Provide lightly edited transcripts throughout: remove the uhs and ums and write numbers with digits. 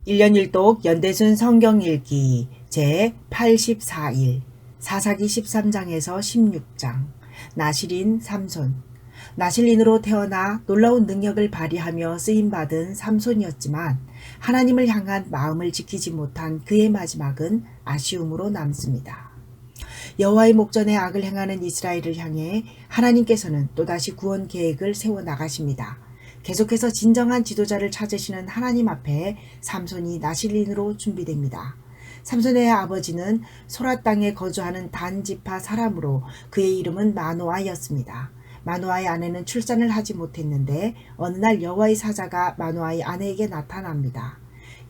1년 1독 연대순 성경읽기 제84일 사사기 13장에서 16장 나실인 삼손. 나실인으로 태어나 놀라운 능력을 발휘하며 쓰임받은 삼손이었지만 하나님을 향한 마음을 지키지 못한 그의 마지막은 아쉬움으로 남습니다. 여호와의 목전에 악을 행하는 이스라엘을 향해 하나님께서는 또다시 구원 계획을 세워나가십니다. 계속해서 진정한 지도자를 찾으시는 하나님 앞에 삼손이 나실인으로 준비됩니다. 삼손의 아버지는 소라 땅에 거주하는 단 지파 사람으로 그의 이름은 마노아였습니다. 마노아의 아내는 출산을 하지 못했는데 어느 날 여호와의 사자가 마노아의 아내에게 나타납니다.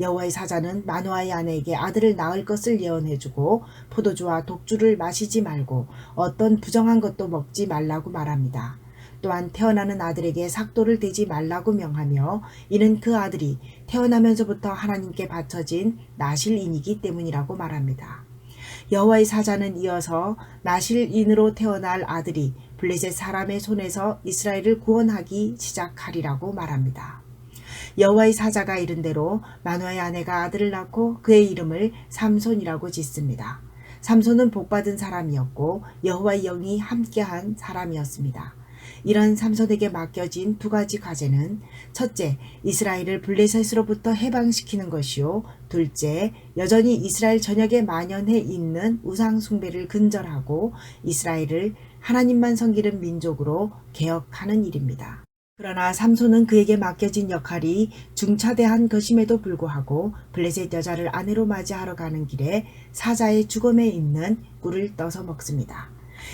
여호와의 사자는 마노아의 아내에게 아들을 낳을 것을 예언해주고 포도주와 독주를 마시지 말고 어떤 부정한 것도 먹지 말라고 말합니다. 또한 태어나는 아들에게 삭도를 대지 말라고 명하며 이는 그 아들이 태어나면서부터 하나님께 바쳐진 나실인이기 때문이라고 말합니다. 여호와의 사자는 이어서 나실인으로 태어날 아들이 블레셋 사람의 손에서 이스라엘을 구원하기 시작하리라고 말합니다. 여호와의 사자가 이른대로 마노아의 아내가 아들을 낳고 그의 이름을 삼손이라고 짓습니다. 삼손은 복받은 사람이었고 여호와의 영이 함께한 사람이었습니다. 이런 삼손에게 맡겨진 두 가지 과제는 첫째, 이스라엘을 블레셋으로부터 해방시키는 것이요. 둘째, 여전히 이스라엘 전역에 만연해 있는 우상 숭배를 근절하고 이스라엘을 하나님만 섬기는 민족으로 개혁하는 일입니다. 그러나 삼손은 그에게 맡겨진 역할이 중차대한 것임에도 불구하고 블레셋 여자를 아내로 맞이하러 가는 길에 사자의 죽음에 있는 꿀을 떠서 먹습니다.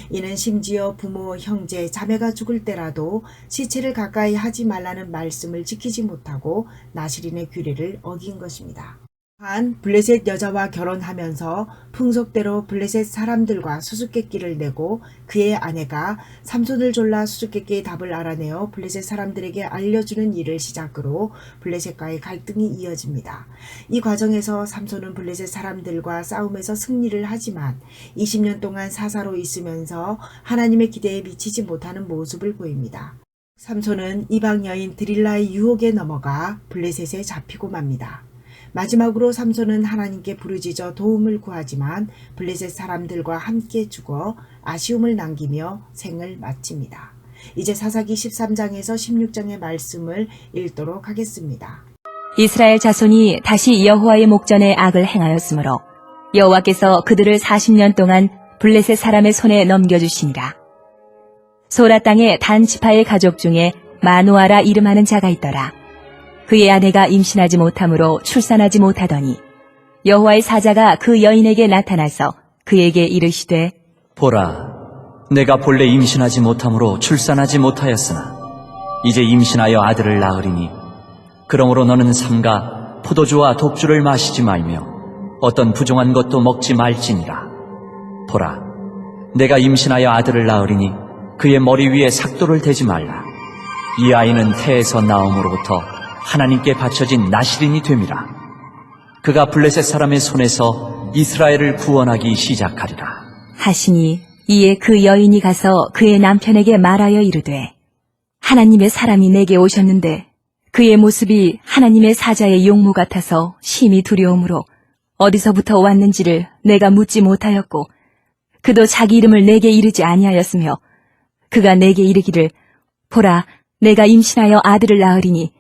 이는 심지어 부모, 형제, 자매가 죽을 때라도 시체를 가까이 하지 말라는 말씀을 지키지 못하고 나실인의 규례를 어긴 것입니다. 한 블레셋 여자와 결혼하면서 풍속대로 블레셋 사람들과 수수께끼를 내고 그의 아내가 삼손을 졸라 수수께끼의 답을 알아내어 블레셋 사람들에게 알려주는 일을 시작으로 블레셋과의 갈등이 이어집니다. 이 과정에서 삼손은 블레셋 사람들과 싸움에서 승리를 하지만 20년 동안 사사로 있으면서 하나님의 기대에 미치지 못하는 모습을 보입니다. 삼손은 이방 여인 드릴라의 유혹에 넘어가 블레셋에 잡히고 맙니다. 마지막으로 삼손은 하나님께 부르짖어 도움을 구하지만 블레셋 사람들과 함께 죽어 아쉬움을 남기며 생을 마칩니다. 이제 사사기 13장에서 16장의 말씀을 읽도록 하겠습니다. 이스라엘 자손이 다시 여호와의 목전에 악을 행하였으므로 여호와께서 그들을 40년 동안 블레셋 사람의 손에 넘겨주시니라. 소라 땅의 단 지파의 가족 중에 마노아라 이름하는 자가 있더라. 그의 아내가 임신하지 못함으로 출산하지 못하더니 여호와의 사자가 그 여인에게 나타나서 그에게 이르시되 보라, 내가 본래 임신하지 못함으로 출산하지 못하였으나 이제 임신하여 아들을 낳으리니 그러므로 너는 삼가 포도주와 독주를 마시지 말며 어떤 부정한 것도 먹지 말지니라. 보라, 내가 임신하여 아들을 낳으리니 그의 머리 위에 삭도를 대지 말라. 이 아이는 태에서 나옴으로부터 하나님께 바쳐진 나실인이 됨이라. 그가 블레셋 사람의 손에서 이스라엘을 구원하기 시작하리라. 하시니 이에 그 여인이 가서 그의 남편에게 말하여 이르되 하나님의 사람이 내게 오셨는데 그의 모습이 하나님의 사자의 용모 같아서 심히 두려움으로 어디서부터 왔는지를 내가 묻지 못하였고 그도 자기 이름을 내게 이르지 아니하였으며 그가 내게 이르기를 보라, 내가 임신하여 아들을 낳으리니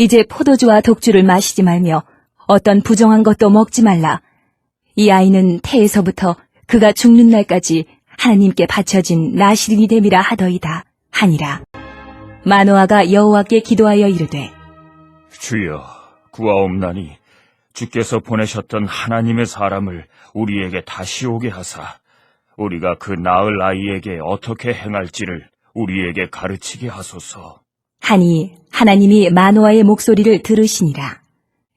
이제 포도주와 독주를 마시지 말며 어떤 부정한 것도 먹지 말라. 이 아이는 태에서부터 그가 죽는 날까지 하나님께 바쳐진 나실인이 됨이라 하더이다 하니라. 마노아가 여호와께 기도하여 이르되 주여, 구하옵나니 주께서 보내셨던 하나님의 사람을 우리에게 다시 오게 하사 우리가 그 낳을 아이에게 어떻게 행할지를 우리에게 가르치게 하소서. 하니 하나님이 마노아의 목소리를 들으시니라.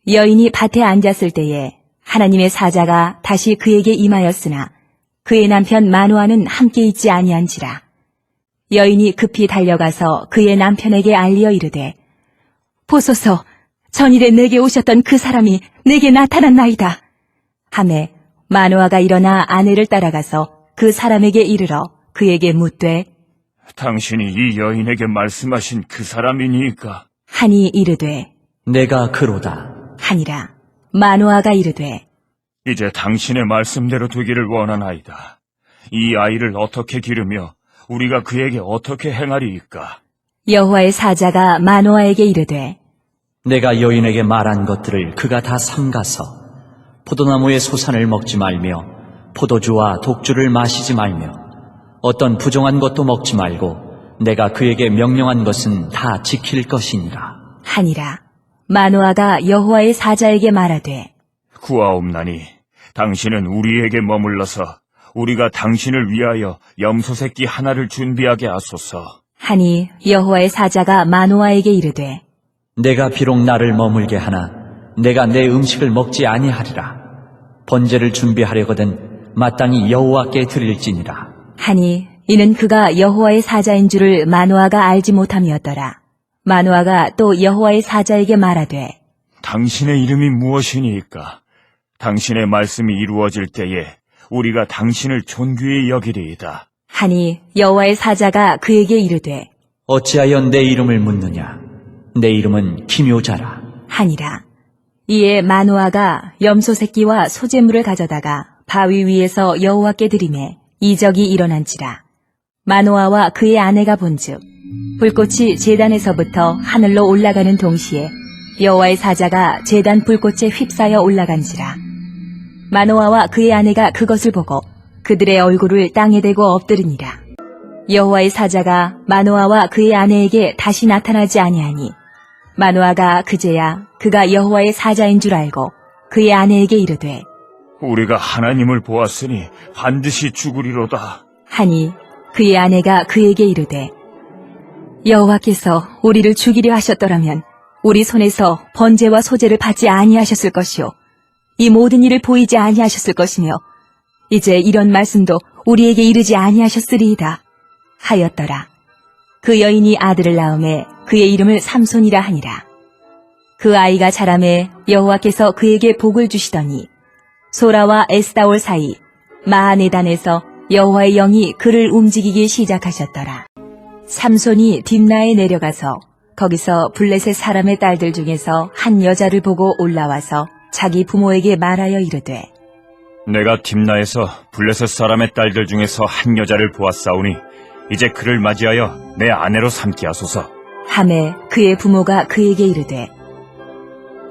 여인이 밭에 앉았을 때에 하나님의 사자가 다시 그에게 임하였으나 그의 남편 마노아는 함께 있지 아니한지라. 여인이 급히 달려가서 그의 남편에게 알리어 이르되 보소서, 전일에 내게 오셨던 그 사람이 내게 나타났나이다 하매 마노아가 일어나 아내를 따라가서 그 사람에게 이르러 그에게 묻되 당신이 이 여인에게 말씀하신 그 사람이니까? 하니 이르되 내가 그로다. 하니라. 마노아가 이르되 이제 당신의 말씀대로 되기를 원하나이다. 이 아이를 어떻게 기르며 우리가 그에게 어떻게 행하리이까? 여호와의 사자가 마노아에게 이르되 내가 여인에게 말한 것들을 그가 다 삼가서 포도나무의 소산을 먹지 말며 포도주와 독주를 마시지 말며 어떤 부정한 것도 먹지 말고 내가 그에게 명령한 것은 다 지킬 것이니라. 하니라. 마노아가 여호와의 사자에게 말하되 구하옵나니 당신은 우리에게 머물러서 우리가 당신을 위하여 염소 새끼 하나를 준비하게 하소서. 하니 여호와의 사자가 마노아에게 이르되 내가 비록 나를 머물게 하나 내가 내 음식을 먹지 아니하리라. 번제를 준비하려거든 마땅히 여호와께 드릴지니라. 하니 이는 그가 여호와의 사자인 줄을 마노아가 알지 못함이었더라. 마노아가 또 여호와의 사자에게 말하되 당신의 이름이 무엇이니까? 당신의 말씀이 이루어질 때에 우리가 당신을 존귀히 여기리이다. 하니 여호와의 사자가 그에게 이르되 어찌하여 내 이름을 묻느냐? 내 이름은 기묘자라. 하니라. 이에 마노아가 염소 새끼와 소재물을 가져다가 바위 위에서 여호와께 드리매 이적이 일어난지라. 마노아와 그의 아내가 본즉 불꽃이 제단에서부터 하늘로 올라가는 동시에 여호와의 사자가 제단 불꽃에 휩싸여 올라간지라. 마노아와 그의 아내가 그것을 보고 그들의 얼굴을 땅에 대고 엎드리니라. 여호와의 사자가 마노아와 그의 아내에게 다시 나타나지 아니하니 마노아가 그제야 그가 여호와의 사자인 줄 알고 그의 아내에게 이르되 우리가 하나님을 보았으니 반드시 죽으리로다. 하니 그의 아내가 그에게 이르되 여호와께서 우리를 죽이려 하셨더라면 우리 손에서 번제와 소제를 받지 아니하셨을 것이요 이 모든 일을 보이지 아니하셨을 것이며 이제 이런 말씀도 우리에게 이르지 아니하셨으리이다 하였더라. 그 여인이 아들을 낳음에 그의 이름을 삼손이라 하니라. 그 아이가 자라매 여호와께서 그에게 복을 주시더니 소라와 에스다올 사이 마하네단에서 여호와의 영이 그를 움직이기 시작하셨더라. 삼손이 딥나에 내려가서 거기서 블레셋 사람의 딸들 중에서 한 여자를 보고 올라와서 자기 부모에게 말하여 이르되 내가 딥나에서 블레셋 사람의 딸들 중에서 한 여자를 보았사오니 이제 그를 맞이하여 내 아내로 삼게 하소서. 하매 그의 부모가 그에게 이르되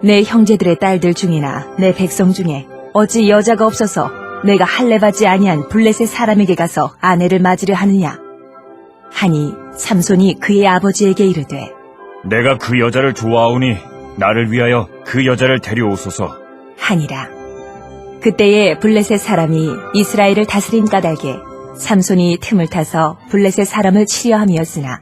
내 형제들의 딸들 중이나 내 백성 중에 어찌 여자가 없어서 내가 할례받지 아니한 블레셋 사람에게 가서 아내를 맞으려 하느냐 하니 삼손이 그의 아버지에게 이르되 내가 그 여자를 좋아하오니 나를 위하여 그 여자를 데려오소서. 하니라. 그때에 블레셋 사람이 이스라엘을 다스린 까닭에 삼손이 틈을 타서 블레셋 사람을 치려 함이었으나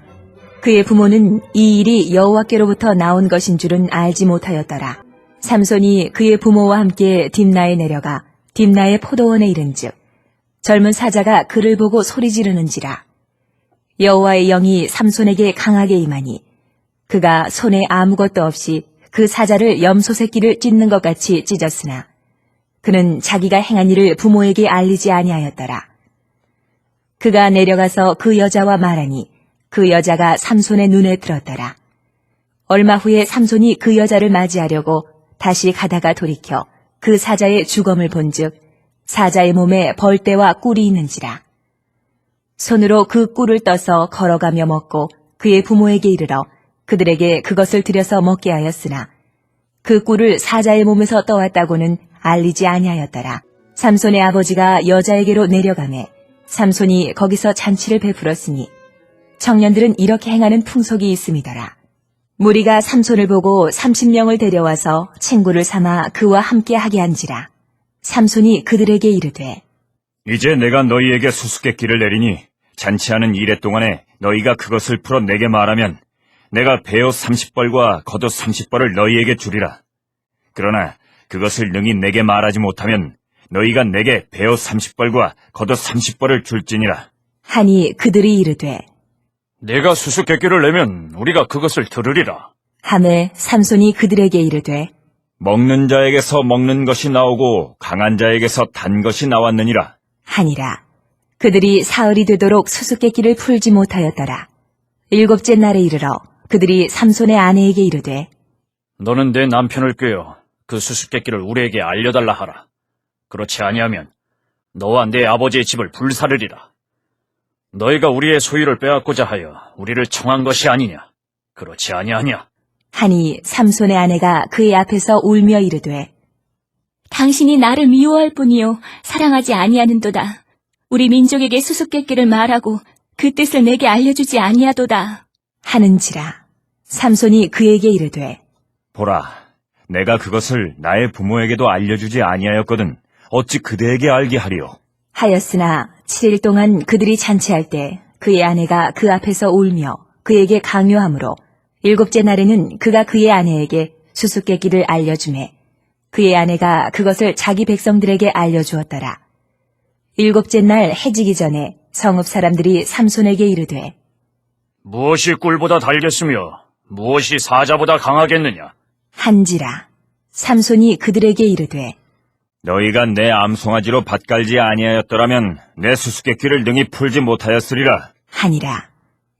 그의 부모는 이 일이 여호와께로부터 나온 것인 줄은 알지 못하였더라. 삼손이 그의 부모와 함께 딥나에 내려가 딥나의 포도원에 이른즉 젊은 사자가 그를 보고 소리 지르는지라. 여호와의 영이 삼손에게 강하게 임하니 그가 손에 아무것도 없이 그 사자를 염소 새끼를 찢는 것 같이 찢었으나 그는 자기가 행한 일을 부모에게 알리지 아니하였더라. 그가 내려가서 그 여자와 말하니 그 여자가 삼손의 눈에 들었더라. 얼마 후에 삼손이 그 여자를 맞이하려고 다시 가다가 돌이켜 그 사자의 주검을 본즉 사자의 몸에 벌떼와 꿀이 있는지라. 손으로 그 꿀을 떠서 걸어가며 먹고 그의 부모에게 이르러 그들에게 그것을 들여서 먹게 하였으나 그 꿀을 사자의 몸에서 떠왔다고는 알리지 아니하였더라. 삼손의 아버지가 여자에게로 내려가매 삼손이 거기서 잔치를 베풀었으니 청년들은 이렇게 행하는 풍속이 있음이더라. 무리가 삼손을 보고 30명을 데려와서 친구를 삼아 그와 함께 하게 한지라. 삼손이 그들에게 이르되 이제 내가 너희에게 수수께끼를 내리니 잔치하는 이래 동안에 너희가 그것을 풀어 내게 말하면 내가 베옷 30벌과 겉옷 30벌을 너희에게 주리라. 그러나 그것을 능히 내게 말하지 못하면 너희가 내게 베옷 30벌과 겉옷 30벌을 줄지니라. 하니 그들이 이르되 내가 수수께끼를 내면 우리가 그것을 들으리라. 하매 삼손이 그들에게 이르되 먹는 자에게서 먹는 것이 나오고 강한 자에게서 단 것이 나왔느니라. 하니라. 그들이 사흘이 되도록 수수께끼를 풀지 못하였더라. 7째 날에 이르러 그들이 삼손의 아내에게 이르되 너는 내 남편을 꾀어 그 수수께끼를 우리에게 알려달라 하라. 그렇지 아니하면 너와 내 아버지의 집을 불사르리라. 너희가 우리의 소유를 빼앗고자 하여 우리를 청한 것이 아니냐? 그렇지 아니하냐? 하니 삼손의 아내가 그의 앞에서 울며 이르되 당신이 나를 미워할 뿐이요 사랑하지 아니하는도다. 우리 민족에게 수수께끼를 말하고 그 뜻을 내게 알려주지 아니하도다. 하는지라 삼손이 그에게 이르되 보라, 내가 그것을 나의 부모에게도 알려주지 아니하였거든 어찌 그대에게 알게 하리요? 하였으나 7일 동안 그들이 잔치할 때 그의 아내가 그 앞에서 울며 그에게 강요하므로 7째 날에는 그가 그의 아내에게 수수께끼를 알려주매 그의 아내가 그것을 자기 백성들에게 알려주었더라. 7째 날 해지기 전에 성읍 사람들이 삼손에게 이르되 무엇이 꿀보다 달겠으며 무엇이 사자보다 강하겠느냐? 한지라 삼손이 그들에게 이르되 너희가 내 암송아지로 밭갈지 아니하였더라면 내 수수께끼를 능히 풀지 못하였으리라. 하니라.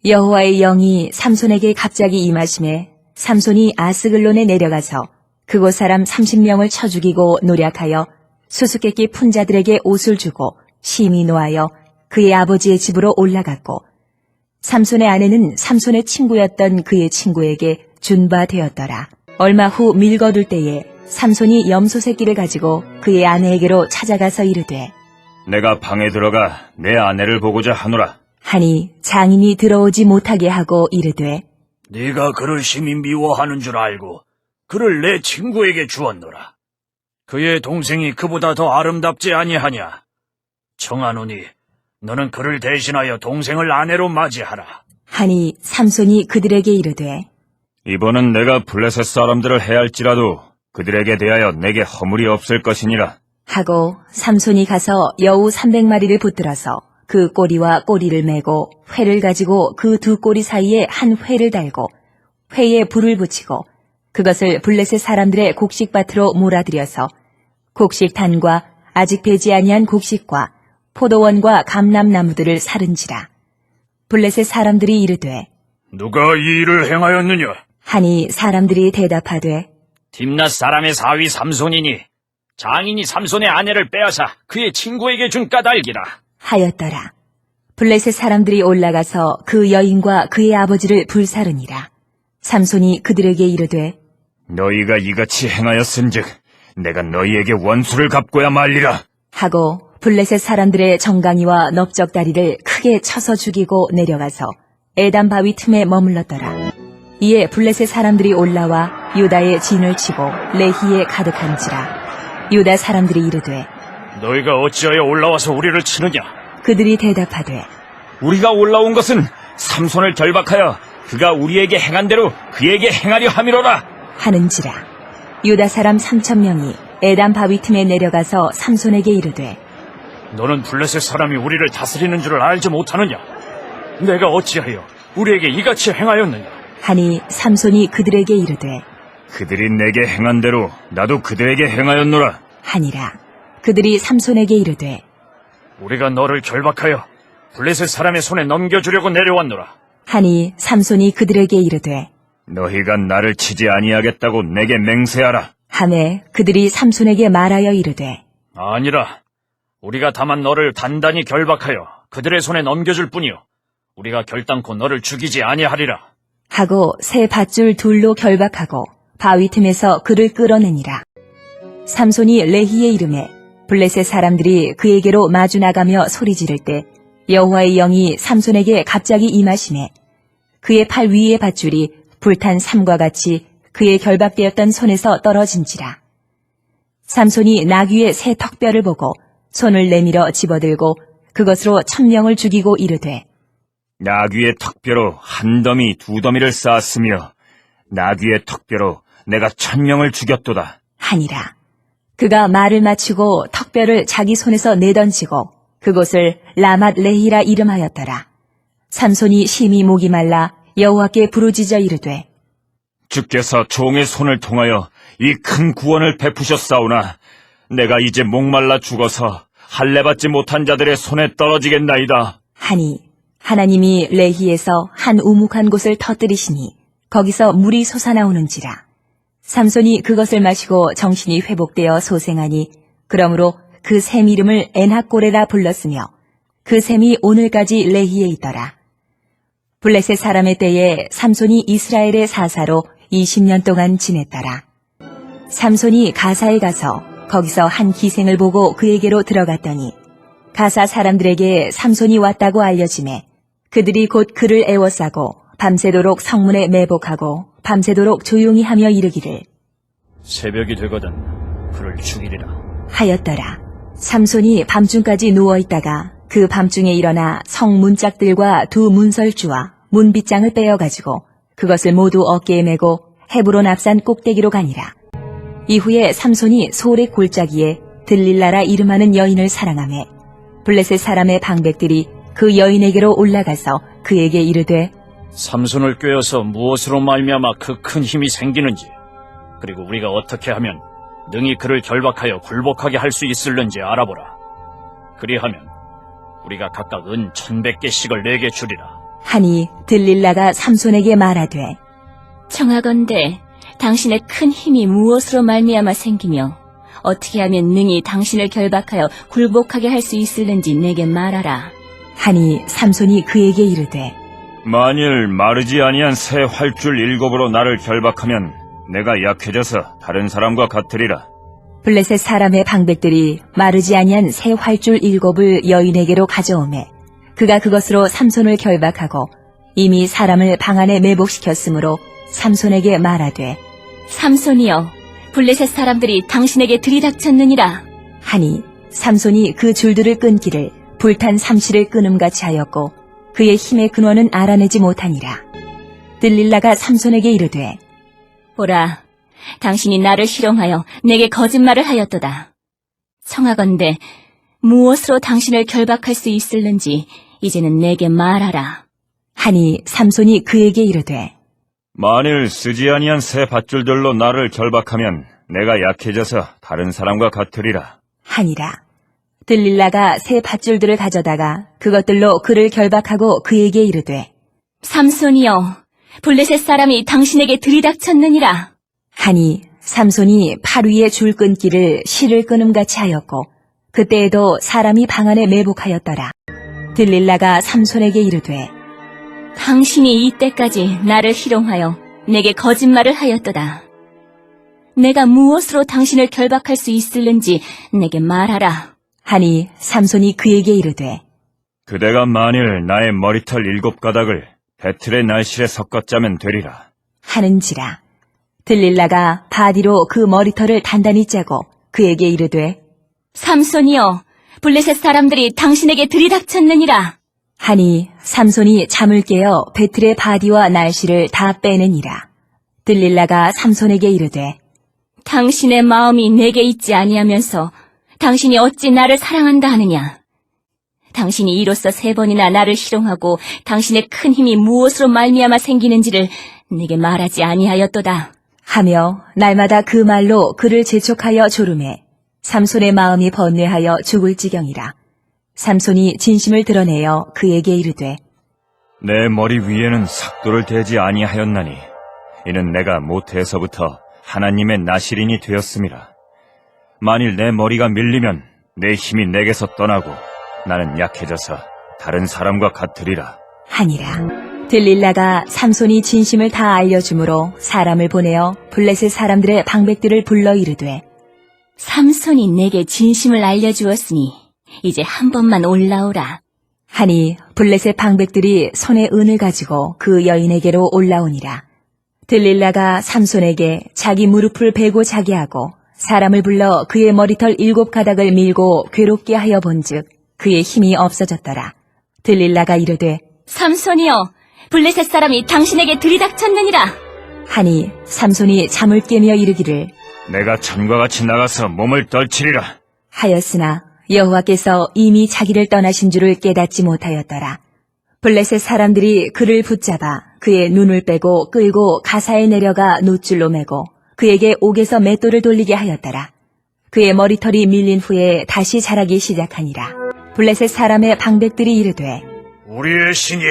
여호와의 영이 삼손에게 갑자기 임하심에 삼손이 아스글론에 내려가서 그곳 사람 30명을 쳐 죽이고 노략하여 수수께끼 푼 자들에게 옷을 주고 심히 노하여 그의 아버지의 집으로 올라갔고 삼손의 아내는 삼손의 친구였던 그의 친구에게 준 바 되었더라. 얼마 후 밀거둘 때에 삼손이 염소 새끼를 가지고 그의 아내에게로 찾아가서 이르되 내가 방에 들어가 내 아내를 보고자 하노라. 하니 장인이 들어오지 못하게 하고 이르되 네가 그를 심히 미워하는 줄 알고 그를 내 친구에게 주었노라. 그의 동생이 그보다 더 아름답지 아니하냐? 청하노니 너는 그를 대신하여 동생을 아내로 맞이하라. 하니 삼손이 그들에게 이르되 이번은 내가 블레셋 사람들을 해할지라도 그들에게 대하여 내게 허물이 없을 것이니라. 하고 삼손이 가서 여우 300마리를 붙들어서 그 꼬리와 꼬리를 메고 회를 가지고 그 두 꼬리 사이에 한 회를 달고 회에 불을 붙이고 그것을 블레셋 사람들의 곡식밭으로 몰아들여서 곡식단과 아직 배지 아니한 곡식과 포도원과 감람나무들을 사른지라. 블레셋 사람들이 이르되 누가 이 일을 행하였느냐? 하니 사람들이 대답하되 딥낫 사람의 사위 삼손이니 장인이 삼손의 아내를 빼앗아 그의 친구에게 준 까닭이라. 하였더라. 블레셋 사람들이 올라가서 그 여인과 그의 아버지를 불사르니라. 삼손이 그들에게 이르되 너희가 이같이 행하였은즉 내가 너희에게 원수를 갚고야 말리라. 하고 블레셋 사람들의 정강이와 넓적다리를 크게 쳐서 죽이고 내려가서 에단 바위 틈에 머물렀더라. 이에 블레셋 사람들이 올라와 유다의 진을 치고 레히에 가득한지라. 유다 사람들이 이르되 너희가 어찌하여 올라와서 우리를 치느냐? 그들이 대답하되 우리가 올라온 것은 삼손을 결박하여 그가 우리에게 행한 대로 그에게 행하려 함이로라. 하는지라. 유다 사람 3,000명이 에단 바위 틈에 내려가서 삼손에게 이르되 너는 블레셋 사람이 우리를 다스리는 줄을 알지 못하느냐? 내가 어찌하여 우리에게 이같이 행하였느냐? 하니 삼손이 그들에게 이르되 그들이 내게 행한 대로 나도 그들에게 행하였노라. 하니라. 그들이 삼손에게 이르되 우리가 너를 결박하여 블레셋 사람의 손에 넘겨주려고 내려왔노라. 하니 삼손이 그들에게 이르되 너희가 나를 치지 아니하겠다고 내게 맹세하라. 하매 그들이 삼손에게 말하여 이르되 아니라 우리가 다만 너를 단단히 결박하여 그들의 손에 넘겨줄 뿐이요 우리가 결단코 너를 죽이지 아니하리라. 하고 새 밧줄 둘로 결박하고 바위 틈에서 그를 끌어내니라. 삼손이 레히에 이름에 블레셋 사람들이 그에게로 마주 나가며 소리 지를 때 여호와의 영이 삼손에게 갑자기 임하시매 그의 팔 위의 밧줄이 불탄 삼과 같이 그의 결박되었던 손에서 떨어진지라. 삼손이 나귀의 새 턱뼈를 보고 손을 내밀어 집어들고 그것으로 1,000명을 죽이고 이르되 나귀의 턱뼈로 한 더미 두 더미를 쌓았으며 나귀의 턱뼈로 내가 1,000명을 죽였도다. 하니라. 그가 말을 마치고 턱뼈를 자기 손에서 내던지고 그곳을 라맛 레히라 이름하였더라. 삼손이 심히 목이 말라 여호와께 부르짖어 이르되 주께서 종의 손을 통하여 이 큰 구원을 베푸셨사오나 내가 이제 목말라 죽어서 할례받지 못한 자들의 손에 떨어지겠나이다. 하니 하나님이 레히에서 한 우묵한 곳을 터뜨리시니 거기서 물이 솟아나오는지라. 삼손이 그것을 마시고 정신이 회복되어 소생하니 그러므로 그 샘 이름을 엔하꼬레라 불렀으며 그 샘이 오늘까지 레히에 있더라. 블레셋 사람의 때에 삼손이 이스라엘의 사사로 20년 동안 지냈더라. 삼손이 가사에 가서 거기서 한 기생을 보고 그에게로 들어갔더니 가사 사람들에게 삼손이 왔다고 알려지매 그들이 곧 그를 애워싸고 밤새도록 성문에 매복하고 밤새도록 조용히 하며 이르기를 새벽이 되거든 그를 죽이리라. 하였더라. 삼손이 밤중까지 누워있다가 그 밤중에 일어나 성 문짝들과 두 문설주와 문빗장을 빼어가지고 그것을 모두 어깨에 메고 헤브론 앞산 꼭대기로 가니라. 이후에 삼손이 소렉 골짜기에 들릴라라 이름하는 여인을 사랑하매 블레셋 사람의 방백들이 그 여인에게로 올라가서 그에게 이르되 삼손을 꿰어서 무엇으로 말미암아 그 큰 힘이 생기는지 그리고 우리가 어떻게 하면 능히 그를 결박하여 굴복하게 할 수 있을는지 알아보라. 그리하면 우리가 각각 은 1,100개씩을 내게 주리라. 하니 들릴라가 삼손에게 말하되 청하건대 당신의 큰 힘이 무엇으로 말미암아 생기며 어떻게 하면 능히 당신을 결박하여 굴복하게 할 수 있을는지 내게 말하라. 하니 삼손이 그에게 이르되 만일 마르지 아니한 새 활줄 7으로 나를 결박하면 내가 약해져서 다른 사람과 같으리라. 블레셋 사람의 방백들이 마르지 아니한 새 활줄 7을 여인에게로 가져오매 그가 그것으로 삼손을 결박하고 이미 사람을 방 안에 매복시켰으므로 삼손에게 말하되 삼손이여 블레셋 사람들이 당신에게 들이닥쳤느니라. 하니 삼손이 그 줄들을 끊기를 불탄 삼시를 끊음같이 하였고 그의 힘의 근원은 알아내지 못하니라. 들릴라가 삼손에게 이르되 보라, 당신이 나를 희롱하여 내게 거짓말을 하였도다. 청하건대 무엇으로 당신을 결박할 수 있을는지 이제는 내게 말하라. 하니 삼손이 그에게 이르되 만일 쓰지 아니한 새 밧줄들로 나를 결박하면 내가 약해져서 다른 사람과 같으리라. 하니라. 들릴라가 새 밧줄들을 가져다가 그것들로 그를 결박하고 그에게 이르되 삼손이여 블레셋 사람이 당신에게 들이닥쳤느니라. 하니 삼손이 팔 위에 줄 끊기를 실을 끊음같이 하였고 그때에도 사람이 방 안에 매복하였더라. 들릴라가 삼손에게 이르되 당신이 이때까지 나를 희롱하여 내게 거짓말을 하였도다. 내가 무엇으로 당신을 결박할 수 있을는지 내게 말하라. 하니 삼손이 그에게 이르되 그대가 만일 나의 머리털 7가닥을 배틀의 날실에 섞어 짜면 되리라. 하는지라. 들릴라가 바디로 그 머리털을 단단히 짜고 그에게 이르되 삼손이여 블레셋 사람들이 당신에게 들이닥쳤느니라. 하니 삼손이 잠을 깨어 배틀의 바디와 날씨를 다 빼느니라. 들릴라가 삼손에게 이르되 당신의 마음이 내게 있지 아니하면서 당신이 어찌 나를 사랑한다 하느냐. 당신이 이로써 3번이나 나를 희롱하고 당신의 큰 힘이 무엇으로 말미암아 생기는지를 내게 말하지 아니하였도다. 하며 날마다 그 말로 그를 재촉하여 조르매 삼손의 마음이 번뇌하여 죽을 지경이라. 삼손이 진심을 드러내어 그에게 이르되 내 머리 위에는 삭도를 대지 아니하였나니 이는 내가 모태에서부터 하나님의 나실인이 되었음이라. 만일 내 머리가 밀리면 내 힘이 내게서 떠나고 나는 약해져서 다른 사람과 같으리라. 하니라. 들릴라가 삼손이 진심을 다 알려주므로 사람을 보내어 블레셋 사람들의 방백들을 불러 이르되 삼손이 내게 진심을 알려주었으니 이제 한 번만 올라오라. 하니 블레셋 방백들이 손에 은을 가지고 그 여인에게로 올라오니라. 들릴라가 삼손에게 자기 무릎을 베고 자게 하고 사람을 불러 그의 머리털 7가닥을 밀고 괴롭게 하여 본즉 그의 힘이 없어졌더라. 들릴라가 이르되 삼손이여 블레셋 사람이 당신에게 들이닥쳤느니라. 하니 삼손이 잠을 깨며 이르기를 내가 전과 같이 나가서 몸을 떨치리라. 하였으나 여호와께서 이미 자기를 떠나신 줄을 깨닫지 못하였더라. 블레셋 사람들이 그를 붙잡아 그의 눈을 빼고 끌고 가사에 내려가 노줄로 매고 그에게 옥에서 맷돌을 돌리게 하였더라. 그의 머리털이 밀린 후에 다시 자라기 시작하니라. 블레셋 사람의 방백들이 이르되 우리의 신이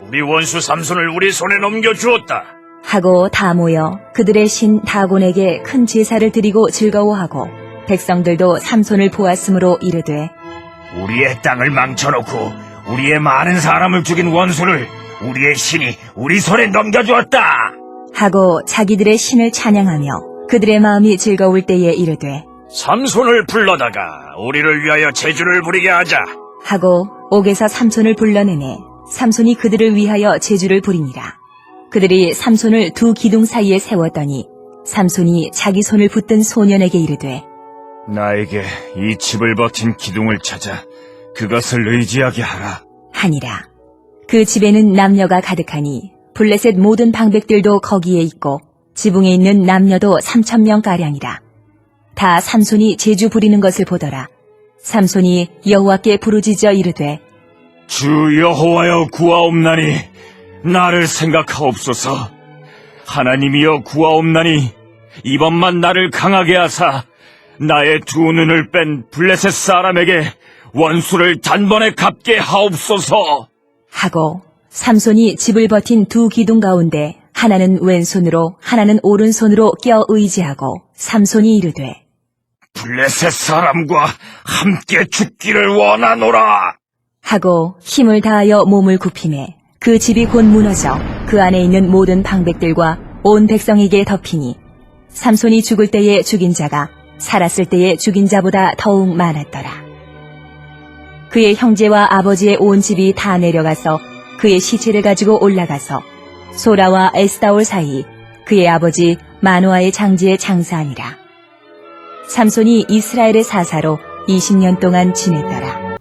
우리 원수 삼손을 우리 손에 넘겨주었다. 하고 다 모여 그들의 신 다곤에게 큰 제사를 드리고 즐거워하고 백성들도 삼손을 보았으므로 이르되 우리의 땅을 망쳐놓고 우리의 많은 사람을 죽인 원수를 우리의 신이 우리 손에 넘겨주었다. 하고 자기들의 신을 찬양하며 그들의 마음이 즐거울 때에 이르되 삼손을 불러다가 우리를 위하여 제주를 부리게 하자. 하고 옥에서 삼손을 불러내매 삼손이 그들을 위하여 제주를 부리니라. 그들이 삼손을 두 기둥 사이에 세웠더니 삼손이 자기 손을 붙든 소년에게 이르되 나에게 이 집을 버틴 기둥을 찾아 그것을 의지하게 하라. 하니라. 그 집에는 남녀가 가득하니 블레셋 모든 방백들도 거기에 있고 지붕에 있는 남녀도 3,000명가량이라. 다 삼손이 제주 부리는 것을 보더라. 삼손이 여호와께 부르짖어 이르되 주 여호와여 구하옵나니 나를 생각하옵소서. 하나님이여 구하옵나니 이번만 나를 강하게 하사 나의 두 눈을 뺀 블레셋 사람에게 원수를 단번에 갚게 하옵소서. 하고 삼손이 집을 버틴 두 기둥 가운데 하나는 왼손으로 하나는 오른손으로 껴 의지하고 삼손이 이르되 블레셋 사람과 함께 죽기를 원하노라. 하고 힘을 다하여 몸을 굽히매 그 집이 곧 무너져 그 안에 있는 모든 방백들과 온 백성에게 덮이니 삼손이 죽을 때에 죽인 자가 살았을 때에 죽인 자보다 더욱 많았더라. 그의 형제와 아버지의 온 집이 다 내려가서 그의 시체를 가지고 올라가서 소라와 에스다올 사이 그의 아버지 마노아의 장지에 장사하니라. 삼손이 이스라엘의 사사로 20년 동안 지냈더라.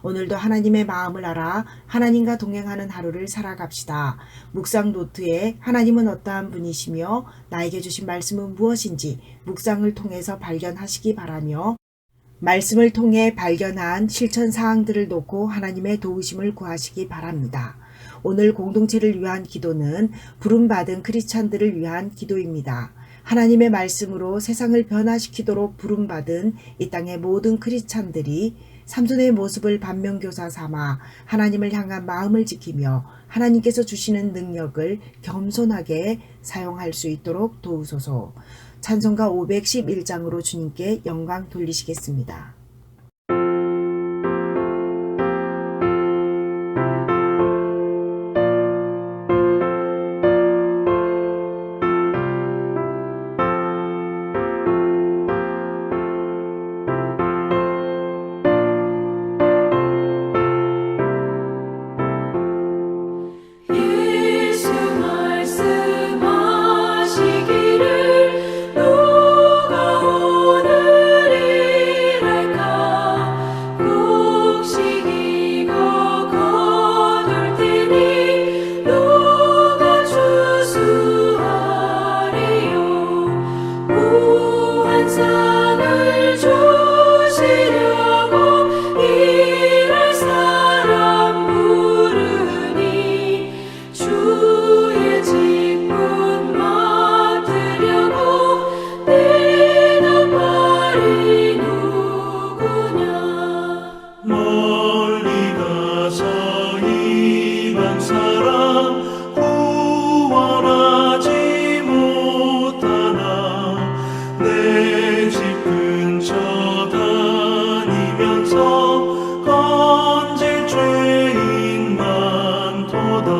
오늘도 하나님의 마음을 알아 하나님과 동행하는 하루를 살아갑시다. 묵상 노트에 하나님은 어떠한 분이시며 나에게 주신 말씀은 무엇인지 묵상을 통해서 발견하시기 바라며 말씀을 통해 발견한 실천 사항들을 놓고 하나님의 도우심을 구하시기 바랍니다. 오늘 공동체를 위한 기도는 부름받은 크리스찬들을 위한 기도입니다. 하나님의 말씀으로 세상을 변화시키도록 부름받은 이 땅의 모든 크리스찬들이 삼손의 모습을 반면교사 삼아 하나님을 향한 마음을 지키며 하나님께서 주시는 능력을 겸손하게 사용할 수 있도록 도우소서. 찬송가 511장으로 주님께 영광 돌리시겠습니다. 예수 말씀하시기를 누가 오늘 일할까 곡식이고 거둘 테니 누가 추수하리요 무한상을 주시려고 일할 사람 부르니 주의 직분 맡으려고 대답하리 누구냐. 멀리 가서 이방 사람 구원하지 못하나 내 집 근처 다니면서 건질 죄인 많도다.